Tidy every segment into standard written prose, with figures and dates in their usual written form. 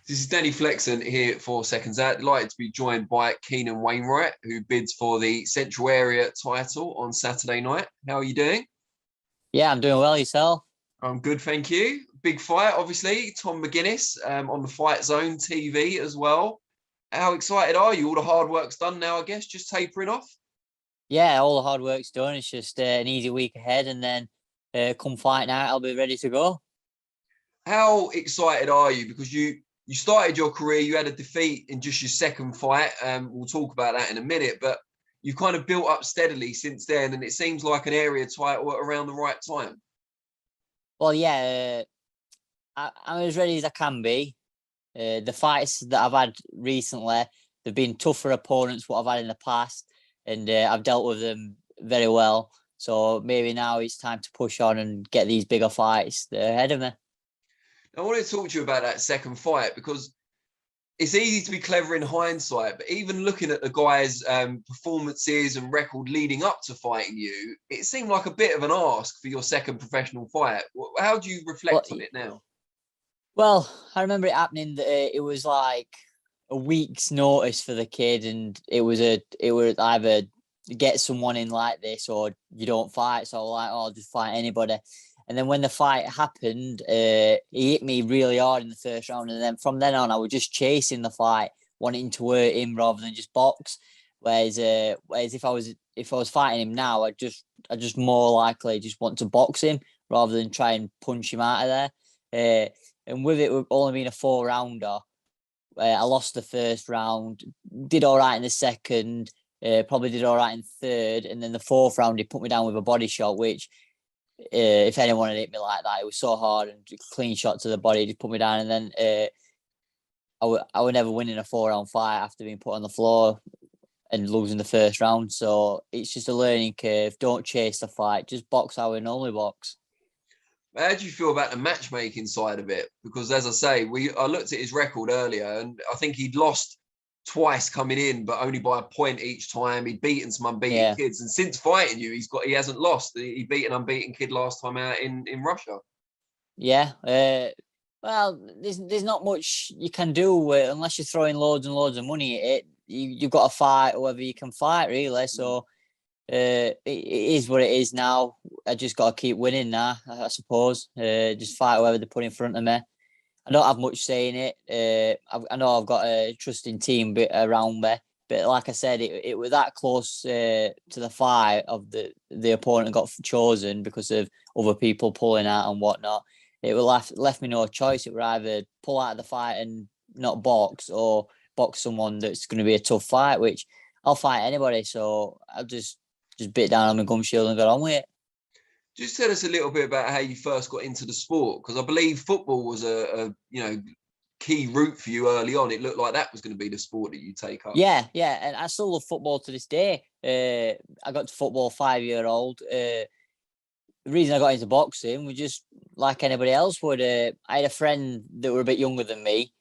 This is Danny Flexon here for Seconds Out. Delighted to be joined by Keanen Wainwright, who bids for the Central Area title on Saturday night. How are you doing? Yeah, I'm doing well. Yourself? I'm good, thank you. Big fight, obviously. Tom McGinnis on the Fight Zone TV as well. How excited are you? All the hard work's done now, I guess, just tapering off? Yeah, all the hard work's done. It's just an easy week ahead, and then come fight night, I'll be ready to go. How excited are you? Because you started your career, you had a defeat in just your second fight. We'll talk about that in a minute, but you've kind of built up steadily since then, and it seems like an area title around the right time. Well, yeah, I'm as ready as I can be. The fights that I've had recently, they've been tougher opponents what I've had in the past, and I've dealt with them very well. So maybe now it's time to push on and get these bigger fights ahead of me. I want to talk to you about that second fight because it's easy to be clever in hindsight, but even looking at the guy's performances and record leading up to fighting you, it seemed like a bit of an ask for your second professional fight. How do you reflect on it now? Well, I remember it happening. It was like a week's notice for the kid, and it was either get someone in like this or you don't fight. So I was like, oh, I'll just fight anybody. And then when the fight happened, he hit me really hard in the first round, and then from then on, I was just chasing the fight, wanting to hurt him rather than just box. Whereas if I was fighting him now, I just more likely just want to box him rather than try and punch him out of there. And with it only being a 4-rounder, I lost the first round, did all right in the second, probably did all right in third, and then the fourth round he put me down with a body shot, which if anyone had hit me like that, it was so hard and clean shot to the body, just put me down, and then I would never winning a 4-round fight after being put on the floor and losing the first round. So it's just a learning curve. Don't chase the fight, just box how and only box. How do you feel about the matchmaking side of it? Because as I say, I looked at his record earlier, and I think he'd lost twice coming in, but only by a point each time. He'd beaten some unbeaten kids, and since fighting you, he hasn't lost. He beat an unbeaten kid last time out in Russia. Yeah. Well, there's not much you can do unless you're throwing loads and loads of money at it. You've got to fight whoever you can fight, really. So it is what it is now. I just got to keep winning now, I suppose. Just fight whoever they put in front of me. I don't have much say in it. I know I've got a trusting team around me, but like I said, it was that close to the fight of the opponent got chosen because of other people pulling out and whatnot. It left me no choice. It would either pull out of the fight and not box, or box someone that's going to be a tough fight, which I'll fight anybody. So I'll just bit down on my gum shield and got on with it. Just tell us a little bit about how you first got into the sport, because I believe football was a key route for you early on. It looked like that was going to be the sport that you take up. Yeah, and I still love football to this day. I got to football 5-year-old. The reason I got into boxing was just like anybody else would. I had a friend that were a bit younger than me.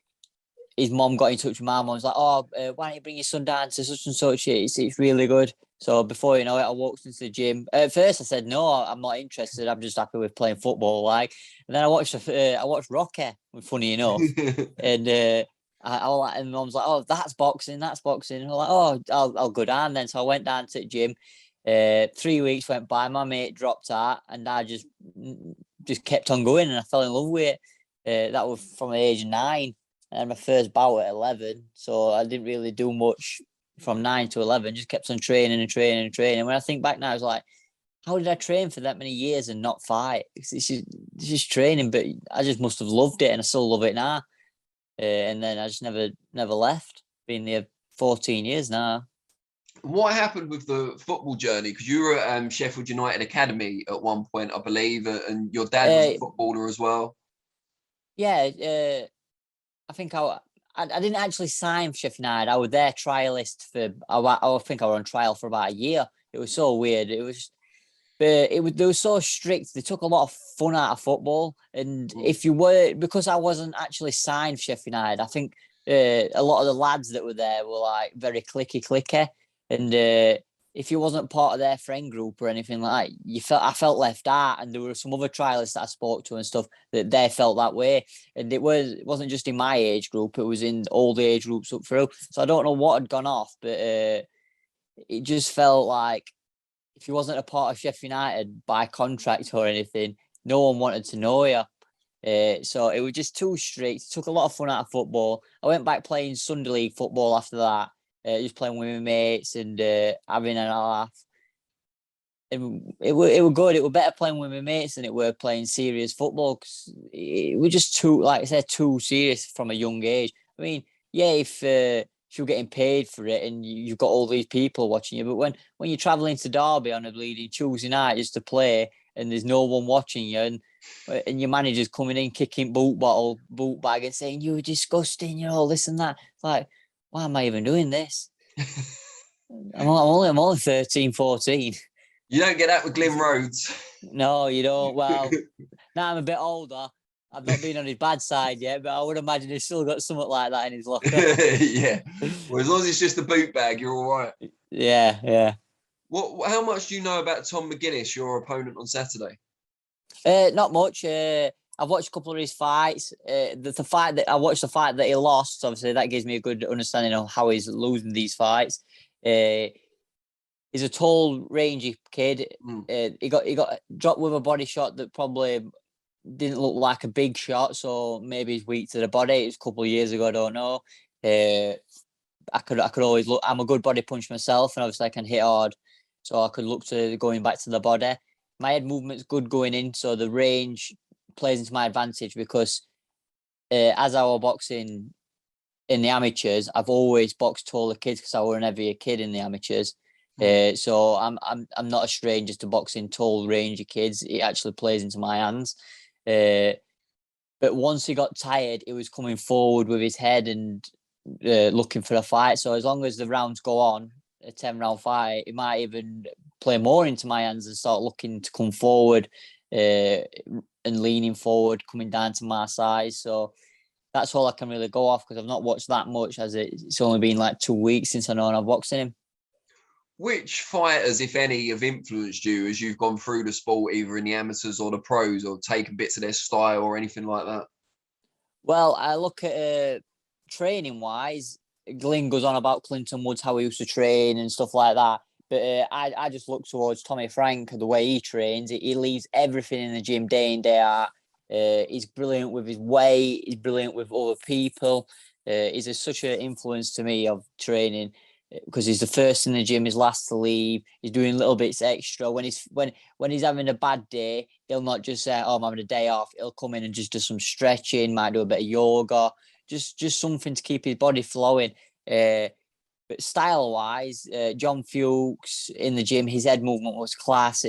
His mom got in touch with my mom. Was like, "Oh, why don't you bring your son down to such and such? It's really good." So before you know it, I walked into the gym. At first, I said, "No, I'm not interested. I'm just happy with playing football." And then I watched Rocky. Funny enough, and and Mom's like, "Oh, that's boxing. That's boxing." And I'm like, "Oh, I'll go down then." So I went down to the gym. 3 weeks went by. My mate dropped out, and I just kept on going, and I fell in love with it. That was from the age of 9. And my first bout at 11, so I didn't really do much from 9 to 11. Just kept on training and training and training. When I think back now, I was like, how did I train for that many years and not fight? It's just training, but I just must have loved it, and I still love it now. And then I just never left. Been there 14 years now. What happened with the football journey? Because you were at Sheffield United Academy at one point, I believe, and your dad was a footballer as well. Yeah, I think I didn't actually sign for Sheffield United. I was their trialist I think I was on trial for about a year. It was so weird. They were so strict. They took a lot of fun out of football. And because I wasn't actually signed for Sheffield United, I think a lot of the lads that were there were like very clicky. And if you wasn't part of their friend group or anything like that, I felt left out. And there were some other trialists that I spoke to and stuff that they felt that way. And it wasn't just in my age group; it was in all the age groups up through. So I don't know what had gone off, but it just felt like if you wasn't a part of Sheffield United by contract or anything, no one wanted to know you. So it was just too strict. It took a lot of fun out of football. I went back playing Sunday League football after that. Just playing with my mates and having a laugh. It was good. It was better playing with my mates than it were playing serious football, because it was just too, like I said, too serious from a young age. I mean, yeah, if you're getting paid for it and you've got all these people watching you, but when you're travelling to Derby on a bleeding Tuesday night just to play and there's no one watching you, and your manager's coming in kicking boot bag and saying you're disgusting, this and that, it's like, why am I even doing this? I'm only 13, 14. You don't get that with Glenn Rhodes. No, you don't. Well, now I'm a bit older. I've not been on his bad side yet, but I would imagine he's still got something like that in his locker. Yeah. Well, as long as it's just a boot bag, you're all right. Yeah. How much do you know about Tom McGinnis, your opponent on Saturday? Not much. I've watched a couple of his fights. The fight that I watched, the fight that he lost, so obviously that gives me a good understanding of how he's losing these fights. He's a tall, rangy kid. He got dropped with a body shot that probably didn't look like a big shot, so maybe he's weak to the body. It was a couple of years ago, I don't know. I could always look. I'm a good body punch myself, and obviously I can hit hard, so I could look to going back to the body. My head movement's good going in, so the range plays into my advantage, because as I was boxing in the amateurs, I've always boxed taller kids because I was an heavier kid in the amateurs. So I'm not a stranger to boxing tall, rangy kids. It actually plays into my hands. But once he got tired, he was coming forward with his head and looking for a fight. So as long as the rounds go on, a 10-round fight, it might even play more into my hands and start looking to come forward and leaning forward, coming down to my size. So that's all I can really go off, because I've not watched that much, as it's only been like 2 weeks since I know I've boxing him. Which fighters, if any, have influenced you as you've gone through the sport, either in the amateurs or the pros, or taken bits of their style or anything like that? Well, I look at training-wise, Glyn goes on about Clinton Woods, how he used to train and stuff like that. But I just look towards Tommy Frank, the way he trains. He leaves everything in the gym day in, day out. He's brilliant with his weight. He's brilliant with other people. He's such an influence to me of training, because he's the first in the gym, he's last to leave. He's doing little bits extra. When he's having a bad day, he'll not just say, "Oh, I'm having a day off." He'll come in and just do some stretching, might do a bit of yoga, just something to keep his body flowing. But style-wise, John Fuchs in the gym, his head movement was class.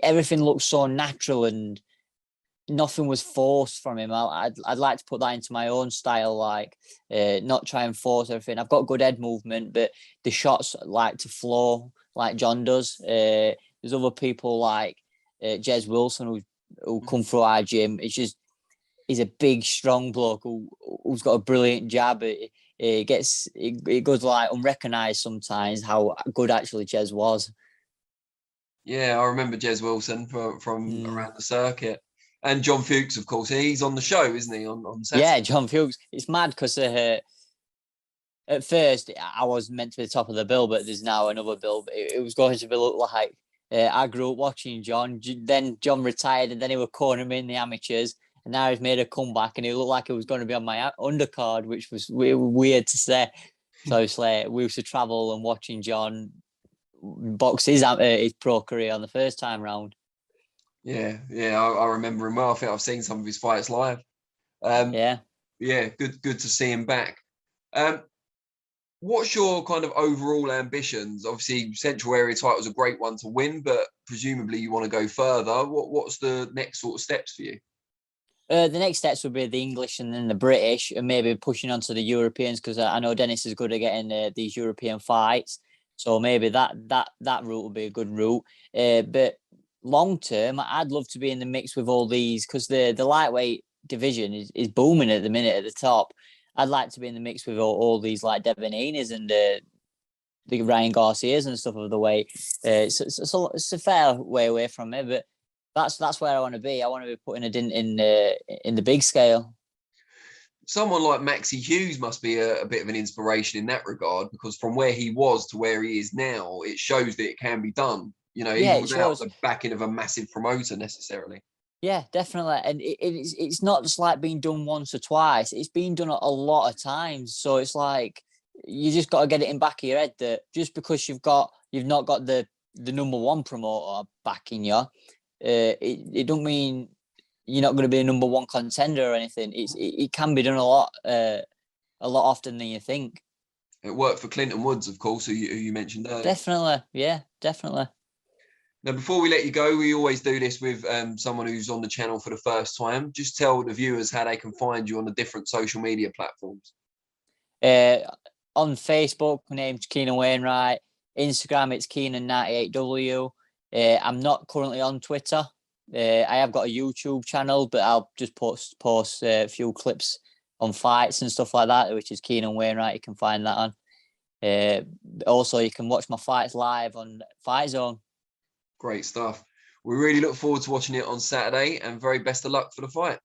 Everything looked so natural and nothing was forced from him. I'd like to put that into my own style, like not try and force everything. I've got good head movement, but the shots like to flow like John does. There's other people like Jez Wilson who come through our gym. He's a big, strong bloke who's got a brilliant jab. It goes like unrecognised sometimes how good actually Jez was. Yeah, I remember Jez Wilson from around the circuit. And John Fuchs, of course, he's on the show, isn't he? On Saturday? Yeah, John Fuchs. It's mad because at first I was meant to be the top of the bill, but there's now another bill. It was going to be look like I grew up watching John. Then John retired, and then he was cornering me in the amateurs. And now he's made a comeback, and he looked like he was going to be on my undercard, which was weird to say. So obviously, we used to travel and watching John box his pro career on the first time round. Yeah, I remember him well. I think I've seen some of his fights live. Yeah, good to see him back. What's your kind of overall ambitions? Obviously, Central Area title is a great one to win, but presumably you want to go further. What's the next sort of steps for you? The next steps would be the English and then the British, and maybe pushing on to the Europeans, because I know Dennis is good at getting these European fights. So maybe that route would be a good route. But long term, I'd love to be in the mix with all these, because the lightweight division is booming at the minute at the top. I'd like to be in the mix with all these like Devin Haney's and the Ryan Garcias and stuff of the way. It's a fair way away from me, but that's where I want to be. I want to be putting a dent in the big scale. Someone like Maxi Hughes must be a bit of an inspiration in that regard, because from where he was to where he is now, it shows that it can be done. You know, even without the backing of a massive promoter necessarily. Yeah, definitely. And it's not just like being done once or twice. It's been done a lot of times. So it's like you just got to get it in back of your head that just because you've not got the number one promoter backing you, it don't mean you're not going to be a number one contender or anything. It can be done a lot often than you think. It worked for Clinton Woods, of course, who you mentioned earlier. Definitely, yeah, definitely. Now, before we let you go, we always do this with someone who's on the channel for the first time. Just tell the viewers how they can find you on the different social media platforms. On Facebook, my name's Keanen Wainwright. Instagram, it's Keanen98W. I'm not currently on Twitter. I have got a YouTube channel, but I'll just post a few clips on fights and stuff like that, which is Keanen Wainwright. You can find that on. Also, you can watch my fights live on Fight Zone. Great stuff. We really look forward to watching it on Saturday, and very best of luck for the fight.